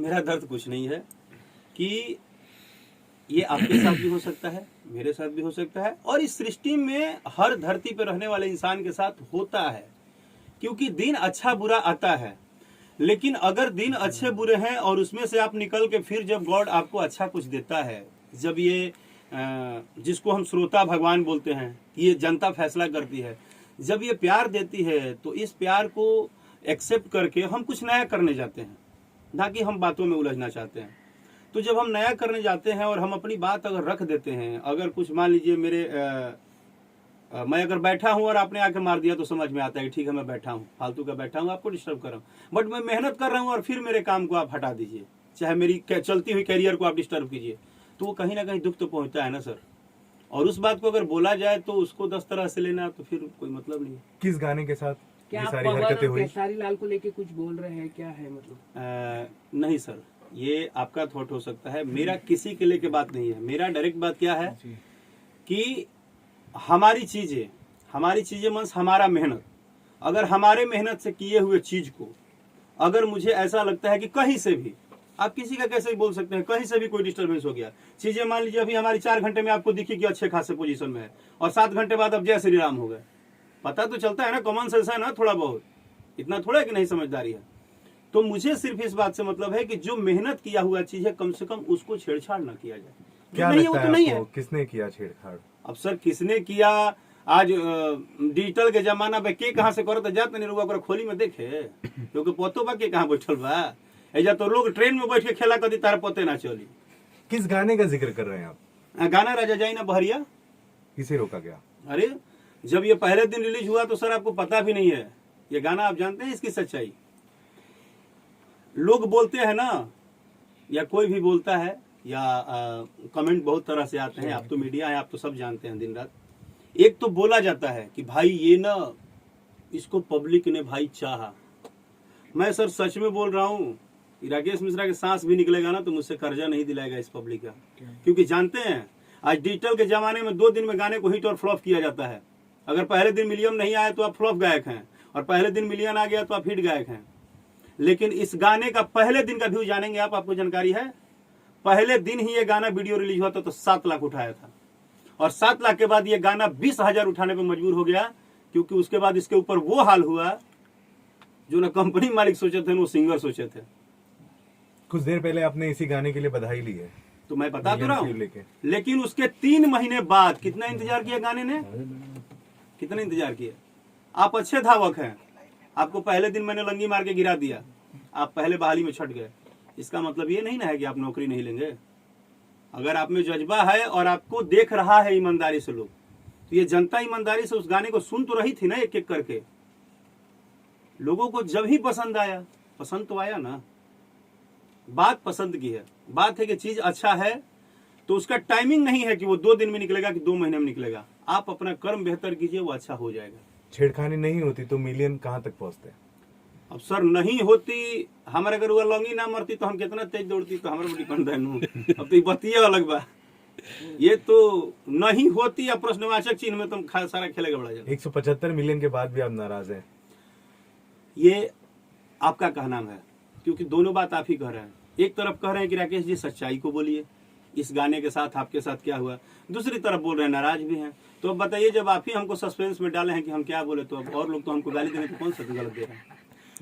मेरा दर्द कुछ नहीं है कि ये आपके साथ भी हो सकता है, मेरे साथ भी हो सकता है, और इस सृष्टि में हर धरती पर रहने वाले इंसान के साथ होता है, क्योंकि दिन अच्छा बुरा आता है। लेकिन अगर दिन अच्छे बुरे हैं और उसमें से आप निकल के फिर जब गॉड आपको अच्छा कुछ देता है, जब ये जिसको हम श्रोता भगवान बोलते हैं, ये जनता फैसला करती है, जब ये प्यार देती है, तो इस प्यार को एक्सेप्ट करके हम कुछ नया करने जाते हैं, ना कि हम बातों में उलझना चाहते हैं। तो जब हम नया करने जाते हैं और हम अपनी बात अगर रख देते हैं, अगर कुछ मान लीजिए मैं अगर बैठा हूं और आपने आके मार दिया तो समझ में आता है कि ठीक है मैं बैठा हूं, फालतू का बैठा हूं, आपको डिस्टर्ब कर रहा हूं। बट मैं मेहनत कर रहा हूं और फिर मेरे काम को आप हटा दीजिए, चाहे मेरी चलती हुई कैरियर को आप डिस्टर्ब कीजिए, तो वो कहीं ना कहीं दुख तो पहुंचता है ना सर। और उस बात को अगर बोला जाए तो उसको 10 तरह से लेना तो फिर कोई मतलब नहीं है। किस गाने के साथ क्या ये आप सारी हरकतें हुई? खेसारी लाल को लेके कुछ बोल रहे हैं, क्या है मतलब? नहीं सर, ये आपका थॉट हो सकता है, मेरा किसी के लेके बात नहीं है। मेरा डायरेक्ट बात क्या है कि हमारी चीजें मीन्स हमारा मेहनत, अगर हमारे मेहनत से किए हुए चीज को अगर मुझे ऐसा लगता है कि कहीं से भी, आप किसी का कैसे बोल सकते हैं, कहीं से भी कोई डिस्टर्बेंस हो गया, चीजें मान लीजिए अभी हमारी 4 घंटे में आपको दिखी कि अच्छे खासे पोजीशन में है, और 7 घंटे बाद अब जय श्री राम हो गए, पता तो चलता है ना, कॉमन सेंस है ना थोड़ा बहुत, इतना थोड़ा है कि नहीं समझदारी है। तो मुझे सिर्फ इस बात से मतलब है कि जो मेहनत किया हुआ चीज है कम से कम उसको छेड़छाड़ ना किया जाए। क्या नहीं लगता वो तो नहीं है है। आपको, किसने किया छेड़छाड़? अब सर किसने किया, आज डिजिटल के जमाना में के कहाँ से करो तो जाते नहीं रुआ खोली में देखे, क्योंकि पोतो बा के कहाँ बैठल बा, ऐजा तो लोग ट्रेन में बैठ के खेला कदी तार पोते ना चली। किस गाने का जिक्र कर रहे हैं आप? गाना राजा जाई ना बहरिया। किसे रोका गया? अरे जब ये पहले दिन रिलीज हुआ तो सर आपको पता भी नहीं है ये गाना, आप जानते हैं इसकी सच्चाई? लोग बोलते हैं ना, या कोई भी बोलता है, या कमेंट बहुत तरह से आते हैं, आप तो मीडिया है, आप तो सब जानते हैं दिन रात। एक तो बोला जाता है कि भाई ये ना इसको पब्लिक ने भाई चाहा। मैं सर सच में बोल रहा हूँ, राकेश मिश्रा के सांस भी निकलेगा ना तो मुझसे कर्जा नहीं दिलाएगा इस पब्लिक का, क्योंकि जानते हैं आज डिजिटल के जमाने में 2 दिन में गाने को हिट और फ्लॉप किया जाता है। अगर पहले दिन मिलियन नहीं आया तो आप फ्लॉप गायक हैं, और पहले दिन मिलियन आ गया तो आप हिट गायक हैं। लेकिन इस गाने का पहले दिन का व्यू जानेंगे आप, आपको जानकारी है? पहले दिन ही ये गाना वीडियो रिलीज हुआ था तो 7 लाख उठाया था, और 7 लाख के बाद ये गाना 20,000 उठाने पर मजबूर हो गया, क्योंकि उसके बाद इसके ऊपर वो हाल हुआ जो ना कंपनी मालिक सोचे थे, वो सिंगर सोचे थे। कुछ देर पहले आपने इसी गाने के लिए बधाई ली है, तो मैं बता तो रहा हूँ, लेकिन उसके 3 महीने बाद कितना इंतजार किया गाने ने, कितना इंतजार किया। आप अच्छे धावक हैं, आपको पहले दिन मैंने लंगी मार के गिरा दिया, आप पहले बहाली में छट गए, इसका मतलब ये नहीं ना है कि आप नौकरी नहीं लेंगे। अगर आप में जज्बा है और आपको देख रहा है ईमानदारी से लोग, तो ये जनता ईमानदारी से उस गाने को सुन तो रही थी ना, एक एक करके। लोगों को जब ही पसंद आया, पसंद तो आया ना, बात पसंद की है, बात है कि चीज अच्छा है तो उसका टाइमिंग नहीं है कि वो 2 दिन में निकलेगा कि 2 महीने में निकलेगा। आप अपना कर्म बेहतर कीजिए, वो अच्छा हो जाएगा। छेड़खानी नहीं होती तो मिलियन कहाँ तक पहुँचते? अब सर नहीं होती, हमारे अगर वो लौंगी ना मरती तो हम कितना तेज दौड़ती, तो हमारे डिपेंड है। अब तो बतिया अलग बा, ये तो नहीं होती या प्रश्नवाचक चिन्ह में तुम सारा खेलेगा बड़ा जाए। 175 मिलियन के बाद भी आप नाराज हैं? ये आपका कहना है, क्योंकि दोनों बात आप ही कह रहे हैं। एक तरफ कह रहे हैं कि राकेश जी सच्चाई को बोलिए, इस गाने के साथ आपके साथ क्या हुआ, दूसरी तरफ बोल रहे हैं नाराज भी हैं। तो अब बताइए, जब आप ही हमको सस्पेंस में डाले हैं कि हम क्या बोले, तो अब और लोग तो हमको गाली देने को कौन सा गलत दे रहे हैं?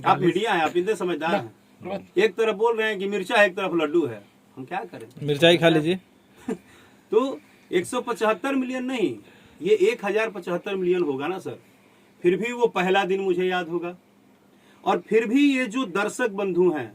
आप मीडिया हैं, आप इतने समझदार हैं, एक तरफ बोल रहे हैं कि मिर्चा है, एक तरफ लड्डू है, हम क्या करें? मिर्चाई खा लीजिए। तो 175 मिलियन नहीं, ये 1075 मिलियन होगा ना सर, फिर भी वो पहला दिन मुझे याद होगा। और फिर भी ये जो दर्शक बंधु हैं,